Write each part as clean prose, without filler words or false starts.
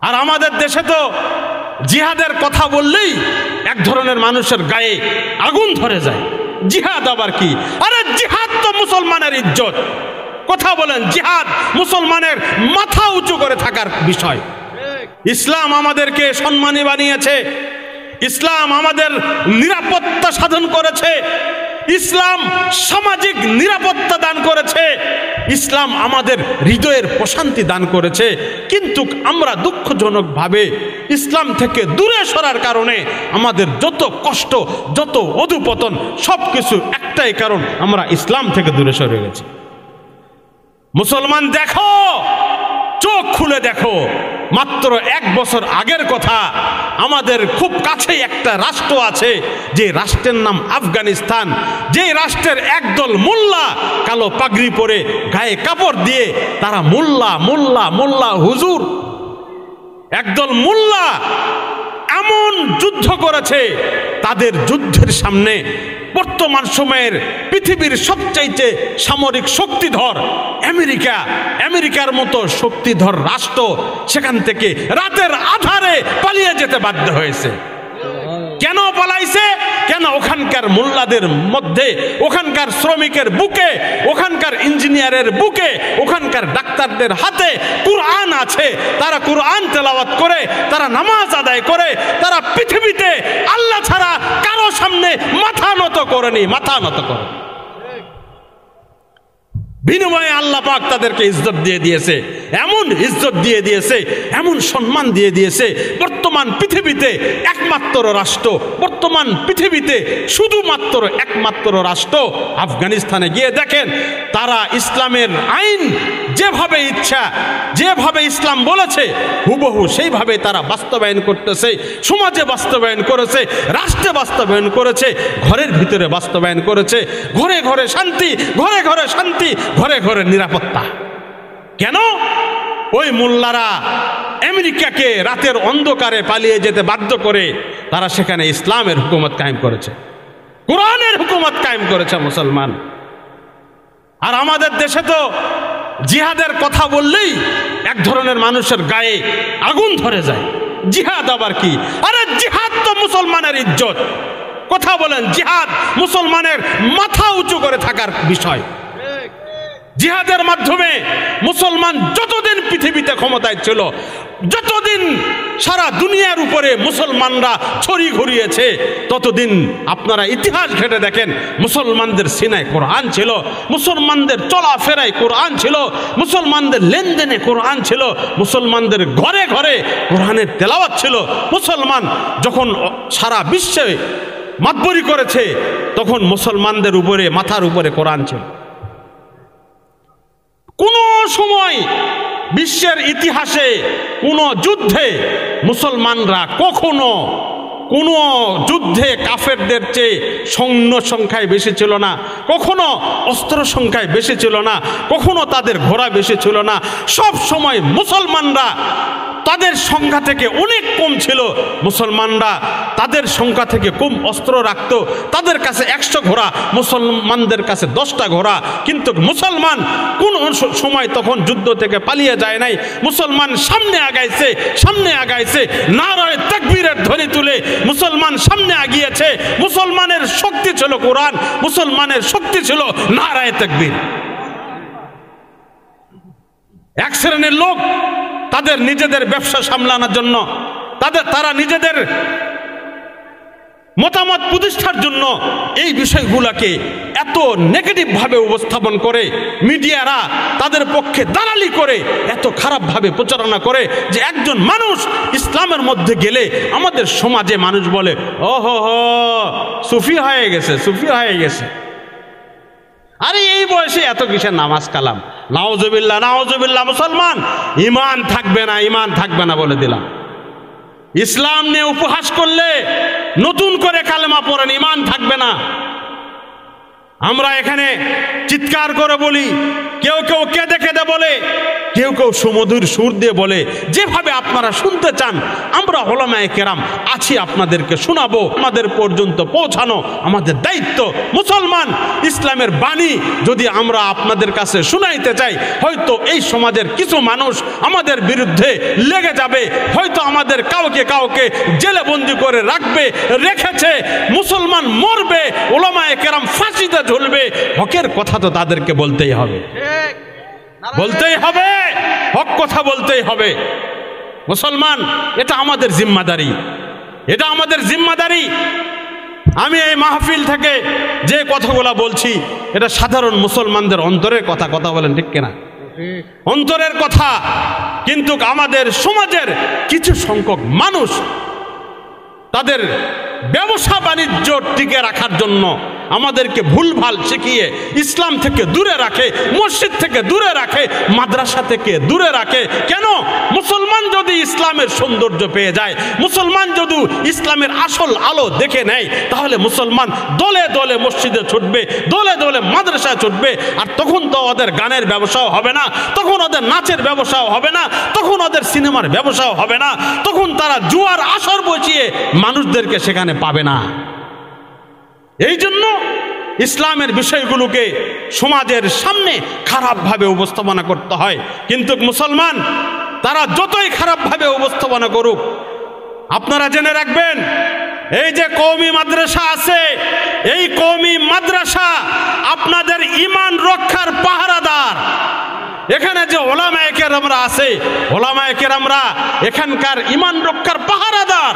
আর আমাদের দেশে তো জিহাদের কথা বললেই এক ধরনের মানুষের গায়ে আগুন ধরে যায়। জিহাদ আবার কি? আরে জিহাদ তো মুসলমানের ইজ্জত। কথা বলেন, জিহাদ মুসলমানের মাথা উঁচু করে থাকার বিষয়। ইসলাম আমাদেরকে সম্মানী বানিয়েছে, ইসলাম আমাদের নিরাপত্তা সাধন করেছে, ইসলাম সামাজিক নিরাপত্তা দান করেছে, ইসলাম আমাদের হৃদয়ের প্রশান্তি দান করেছে। কিন্তু আমরা দুঃখজনকভাবে ইসলাম থেকে দূরে সরার কারণে আমাদের যত কষ্ট, যত অধঃপতন, সব কিছু একটাই কারণ, আমরা ইসলাম থেকে দূরে সরে গেছি। মুসলমান দেখো, চোখ খুলে দেখো, মাত্র 1 বছর আগের কথা, আমাদের খুব কাছেই একটা রাষ্ট্র আছে, যে রাষ্ট্রের নাম আফগানিস্তান। যে রাষ্ট্রের একদল মোল্লা কালো পাগড়ি পরে গায়ে কাপড় দিয়ে তারা মোল্লা মোল্লা মোল্লা হুজুর, একদল মোল্লা এমন যুদ্ধ করেছে, তাদের যুদ্ধের সামনে বর্তমান সময়ের পৃথিবীর সবচাইতে সামরিক শক্তিধর আমেরিকার মতো শক্তিধর রাষ্ট্র সেখান থেকে রাতের আধারে পালিয়ে যেতে বাধ্য হয়েছে। কেন পালাইছে? কেন? ওখানকার মোল্লাদের মধ্যে, ওখানকার শ্রমিকের বুকে, ওখানকার ইঞ্জিনিয়ারের বুকে, ওখানকার ডাক্তারদের হাতে কুরআন আছে। তারা কুরআন তেলাওয়াত করে, তারা নামাজ আদায় করে, তারা পৃথিবীতে আল্লাহ ছাড়া কারো সামনে মাথা নত করেনি, মাথা নত করে। বিনিময়ে আল্লাহ পাক তাদেরকে ইজ্জত দিয়ে দিয়েছে, এমন ইজ্জত দিয়ে দিয়েছে, এমন সম্মান দিয়ে দিয়েছে। বর্তমান পৃথিবীতে একমাত্র রাষ্ট্র, বর্তমান পৃথিবীতে শুধুমাত্র একমাত্র রাষ্ট্র আফগানিস্তানে গিয়ে দেখেন, তারা ইসলামের আইন যেভাবে ইচ্ছা, যেভাবে ইসলাম বলেছে হুবহু সেইভাবে তারা বাস্তবায়ন করতেছে। সমাজে বাস্তবায়ন করেছে, রাষ্ট্রে বাস্তবায়ন করেছে, ঘরের ভিতরে বাস্তবায়ন করেছে। ঘরে ঘরে শান্তি, ঘরে ঘরে শান্তি, ঘরে ঘরে নিরাপত্তা। কেন? ওই মোল্লারা আমেরিকাকে রাতের অন্ধকারে পালিয়ে যেতে বাধ্য করে তারা সেখানে ইসলামের হুকুমত কায়েম করেছে, কোরআনের হুকুমত কায়েম করেছে মুসলমান। আর আমাদের দেশে তো জিহাদের কথা বললেই এক ধরনের মানুষের গায়ে আগুন ধরে যায়। জিহাদ আবার কি? আরে জিহাদ তো মুসলমানের ইজ্জত। কথা বলেন, জিহাদ মুসলমানের মাথা উঁচু করে থাকার বিষয়। জিহাদের মাধ্যমে মুসলমান যতদিন পৃথিবীতে ক্ষমতায় ছিল, যতদিন সারা দুনিয়ার উপরে মুসলমানরা ছড়ি ঘুরিয়েছে, ততদিন আপনারা ইতিহাস ঘেটে দেখেন মুসলমানদের সিনায় কোরআন ছিল, মুসলমানদের চলাফেরায় কোরআন ছিল, মুসলমানদের লেনদেনে কোরআন ছিল, মুসলমানদের ঘরে ঘরে কোরআনের তেলাওয়াত ছিল। মুসলমান যখন সারা বিশ্বে মাতবরি করেছে, তখন মুসলমানদের উপরে, মাথার উপরে কোরআন ছিল। কোন সময় বিশ্বের ইতিহাসে কোন যুদ্ধে মুসলমানরা কখনো কোন যুদ্ধে কাফেরদের চেয়ে সৈন্য সংখ্যায় বেশি ছিল না, কখনো অস্ত্র সংখ্যায় বেশি ছিল না, কখনো তাদের ঘোড়া বেশি ছিল না। সব সময় মুসলমানরা তাদের সংখ্যা থেকে অনেক কম ছিল। মুসলমানরা তাদের সংখ্যা থেকে কম অস্ত্র রাখত। তাদের কাছে 100 ঘোড়া, মুসলমানদের কাছে 10টা ঘোড়া। কিন্তু মুসলমান কোন সময় তখন যুদ্ধ থেকে পালিয়ে যায় নাই। মুসলমান সামনে আগাইছে, সামনে আগাইছে, নারায়ে তাকবীরের ধ্বনি তুলে মুসলমান সামনে আগিয়েছে। মুসলমানের শক্তি ছিল কোরআন, মুসলমানের শক্তি ছিল নারায়ে তাকবীর। এক শ্রেণীর লোক তাদের নিজেদের ব্যবসা সামলানোর জন্য, তারা নিজেদের মতামত প্রতিষ্ঠার জন্য এই বিষয়গুলোকে এত নেগেটিভ ভাবে উপস্থাপন করে, মিডিয়ারা তাদের পক্ষে দালালি করে, এত খারাপ ভাবে প্রচারণা করে যে একজন মানুষ ইসলামের মধ্যে গেলে আমাদের সমাজে মানুষ বলে, ওহো হো, সুফি হয়ে গেছে, সুফি হয়ে গেছে। আরে এই বয়সে এত কিসের নামাজ কালাম? নাউজুবিল্লাহ, নাউজুবিল্লাহ। মুসলমান ঈমান থাকবে না, ঈমান থাকবে না বলে দিলাম। ইসলাম নিয়ে উপহাস করলে নতুন করে কালেমা পড়েন, ঈমান থাকবে না। আমরা এখানে চিৎকার করে বলি, কেউ কেউ কেঁদে কেঁদে বলে, কেউ কেউ সুমধুর সুর দিয়ে বলে। যেভাবে আপনারা শুনতে চান, আমরা উলামায়ে কেরাম আছি, আপনাদেরকে শোনাবো, আমাদের পর্যন্ত পৌঁছানো আমাদের দায়িত্ব। মুসলমান, ইসলামের বাণী যদি আমরা আপনাদের কাছে শুনাইতে চাই, হয়তো এই সমাজের কিছু মানুষ আমাদের বিরুদ্ধে লেগে যাবে, হয়তো আমাদের কাউকে কাউকে জেলে বন্দি করে রাখবে, রেখেছে। মুসলমান মরবে, উলামায়ে কেরাম ফাঁসিতে ঝুলবে, হকের কথা তো তাদেরকে বলতেই হবে, বলতেই হবে, হক কথা বলতেই হবে। মুসলমান, এটা আমাদের জিম্মাদারি, এটা আমাদের জিম্মাদারি। আমি এই মাহফিল থেকে যে কথাগুলো বলছি, এটা সাধারণ মুসলমানদের অন্তরের কথা। কথা বলেন ঠিক কিনা? অন্তরের কথা। কিন্তু আমাদের সমাজের কিছু সংখ্যক মানুষ তাদের ব্যবসা বাণিজ্য টিকে রাখার জন্য আমাদেরকে ভুলভাল শিখিয়ে ইসলাম থেকে দূরে রাখে, মসজিদ থেকে দূরে রাখে, মাদ্রাসা থেকে দূরে রাখে। কেন? মুসলমান যদি ইসলামের সৌন্দর্য পেয়ে যায়, মুসলমান যদি ইসলামের আসল আলো দেখে নেয়, তাহলে মুসলমান দলে দলে মসজিদে ছুটবে, দলে দলে মাদ্রাসায় ছুটবে। আর তখন তো ওদের গানের ব্যবসাও হবে না, তখন ওদের নাচের ব্যবসাও হবে না, তখন ওদের সিনেমার ব্যবসাও হবে না, তখন তারা জুয়ার আসর বসিয়ে মানুষদেরকে সেখানে পাবে না। এই জন্য ইসলামের বিষয়গুলোকে সমাজের সামনে খারাপভাবে উপস্থাপনা করতে হয়। কিন্তু মুসলমান তারা যতই খারাপভাবে উপস্থাপনা করুক, আপনারা জেনে রাখবেন, এই যে কওমি মাদ্রাসা আছে, এই কওমি মাদ্রাসা আপনাদের ঈমান রক্ষার পাহারাদার। এখানে যে উলামায়ে কেরামরা আছে, উলামায়ে কেরামরা এখানকার ঈমান রক্ষার পাহারাদার।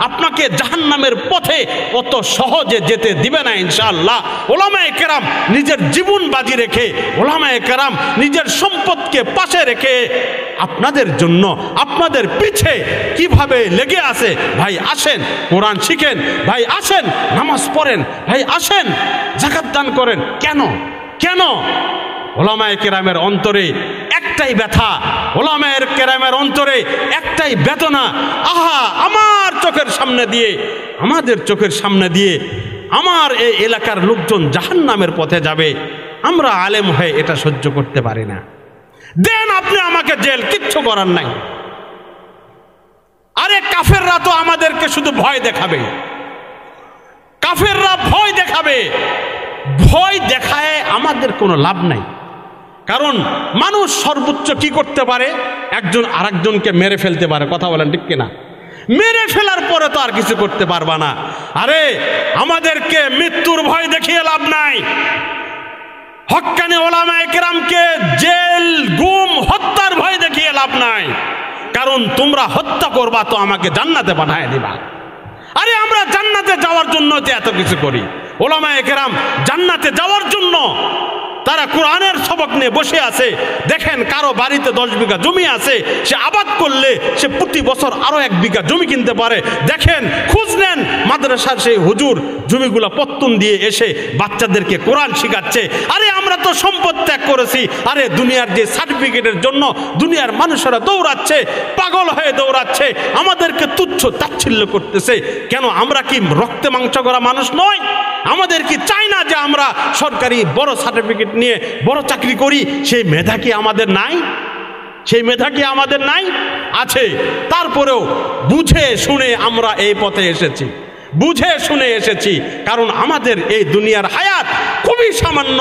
আপনাকে জাহান্নামের পথে অত সহজে যেতে দিবে না ইনশাআল্লাহ। উলামায়ে কেরাম নিজের জীবন বাজি রেখে, উলামায়ে কেরাম নিজের সম্পদকে পাশে রেখে আপনাদের জন্য, আপনাদের পিছে কিভাবে লেগে আছে। ভাই আসেন কোরআন শিখেন, ভাই আসেন নামাজ পড়েন, ভাই আসেন যাকাত দান করেন। কেন? কেন? উলামায়ে কেরামের অন্তরে একটাই ব্যথা, উলামায়ে কেরামের অন্তরে একটাই বেদনা। আহা, আমার চোখের সামনে দিয়ে, আমাদের চোখের সামনে দিয়ে আমার এই এলাকার লোকজন জাহান্নামের পথে যাবে, আমরা আলেম হয়ে এটা সহ্য করতে পারি না। দেন আপনি আমাকে জেল, কিচ্ছু করার নাই। আরে কাফেররা তো আমাদেরকে শুধু ভয় দেখাবে, কাফেররা ভয় দেখাবে। ভয় দেখায় আমাদের কোনো লাভ নাই। কারণ মানুষ সর্বোচ্চ কি করতে পারে? একজন আরেকজনকে মেরে ফেলতে পারে। কথা বলেন ঠিক কিনা? মেরে ফেলার পরে তো আর কিছু করতে পারবা না। আরে আমাদেরকে মৃত্যুর ভয় দেখিয়ে লাভ নাই। হক্কানি উলামায়ে কেরামকে জেল, গুম, হত্যার ভয় দেখিয়ে লাভ নাই। কারণ তোমরা হত্যা করবা তো আমাকে জান্নাতে পাঠায় দিবা। আরে আমরা জান্নাতে যাওয়ার জন্য যে এত কিছু করি। উলামায়ে কেরাম জান্নাতে যাওয়ার জন্য তারা কোরআনের সবক নিয়ে বসে আছে। দেখেন কারো বাড়িতে 10 বিঘা জমি আছে, সে আবাদ করলে সে প্রতি বছর আরো 1 বিঘা জমি কিনতে পারে। দেখেন, খোঁজ নেন, মাদ্রাসার সেই হুজুর জমিগুলো পত্তন দিয়ে এসে বাচ্চাদেরকে কোরআন শিখাচ্ছে। আরে আমরা তো সম্পদ ত্যাগ করেছি। আরে দুনিয়ার যে সার্টিফিকেটের জন্য দুনিয়ার মানুষেরা দৌড়াচ্ছে, পাগল হয়ে দৌড়াচ্ছে, আমাদেরকে তুচ্ছ তাচ্ছিল্য করতেছে। কেন? আমরা কি রক্তে মাংস করা মানুষ নয়? আমাদের কি চাই না যে আমরা সরকারি বড় সার্টিফিকেট নিয়ে বড় চাকরি করি? সেই মেধা কি আমাদের নাই? সেই মেধা কি আমাদের নাই? আছে। তারপরেও বুঝে শুনে আমরা এই পথে এসেছি, বুঝে শুনে এসেছি। কারণ আমাদের এই দুনিয়ার হায়াত খুবই সামান্য।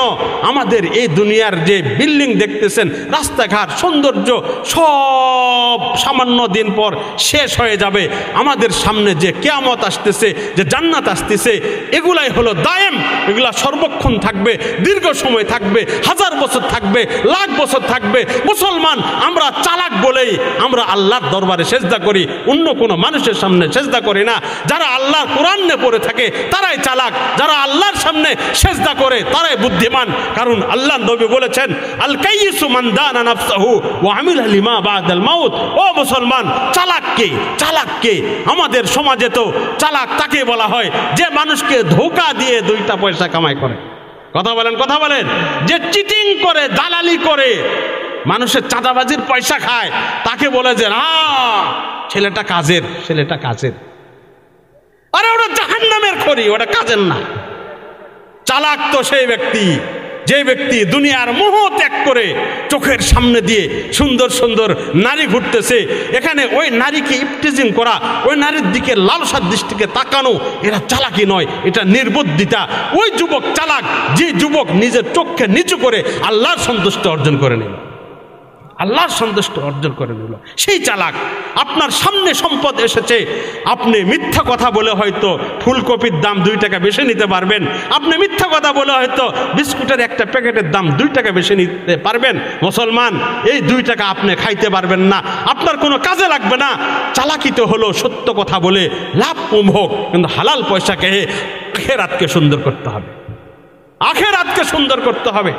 আমাদের এই দুনিয়ার যে বিল্ডিং দেখতেছেন, রাস্তাঘাট, সৌন্দর্য, সব সামান্য দিন পর শেষ হয়ে যাবে। আমাদের সামনে যে কিয়ামত আসতেছে, যে জান্নাত আসতেছে, এগুলাই হলো দায়েম। এগুলা সর্বক্ষণ থাকবে, দীর্ঘ সময় থাকবে, 1000 বছর থাকবে, লাখ বছর থাকবে। মুসলমান আমরা চালাক বলেই আমরা আল্লাহর দরবারে সেজদা করি, অন্য কোনো মানুষের সামনে সেজদা করি না। যারা আল্লাহর কোরআন নিয়ে পড়ে থাকে তারাই চালাক, যারা আল্লাহর সামনে সেজদা করে তারাই বুদ্ধিমান। কারণ আল্লাহ নবী বলেছেন, আল কাইয়িসু মান দানা নাফসাহু ওয়া আমিলা লিমা বাদাল মাউত। ও মুসলমান, চালাক কে? চালাক কে? আমাদের সমাজে তো চালাক তাকে বলা হয় যে মানুষকে ধোঁকা দিয়ে 2টা পয়সা কামাই করে। কথা বলেন, কথা বলেন। যে চিটিং করে, দালালি করে, মানুষের চাঁদাবাজির পয়সা খায়, তাকে বলে যে না, ছেলেটা কাজের, ছেলেটা কাজের। আরে ওটা জাহান্নামের খড়ি, ওটা কাজের না। চালাক তো সেই ব্যক্তি যে ব্যক্তি দুনিয়ার মোহ ত্যাগ করে চোখের সামনে দিয়ে সুন্দর সুন্দর নারী ঘুরতেছে, এখানে ওই নারীকে ইপটিজিং করা, ওই নারীর দিকে লালসার দৃষ্টিকে তাকানো, এরা চালাকি নয়, এটা নির্বুদ্ধিতা। ওই যুবক চালাক যে যুবক নিজের চোখকে নিচু করে আল্লাহর সন্তুষ্ট অর্জন করে নিল, আল্লাহর সন্তুষ্ট অর্জন করে নিল, সেই চালাক। আপনার সামনে সম্পদ এসেছে, আপনি মিথ্যা কথা বলে হয়তো ফুলকপির দাম 2 টাকা বেশি নিতে পারবেন, আপনি মিথ্যা কথা বলে হয়তো বিস্কুটের একটা প্যাকেটের দাম 2 টাকা বেশি নিতে পারবেন। মুসলমান, এই 2 টাকা আপনি খাইতে পারবেন না, আপনার কোনো কাজে লাগবে না। চালাকিতে হলো সত্য কথা বলে লাভ কম হোক, কিন্তু হালাল পয়সা খেয়ে আখিরাতকে সুন্দর করতে হবে, আখিরাতকে সুন্দর করতে হবে।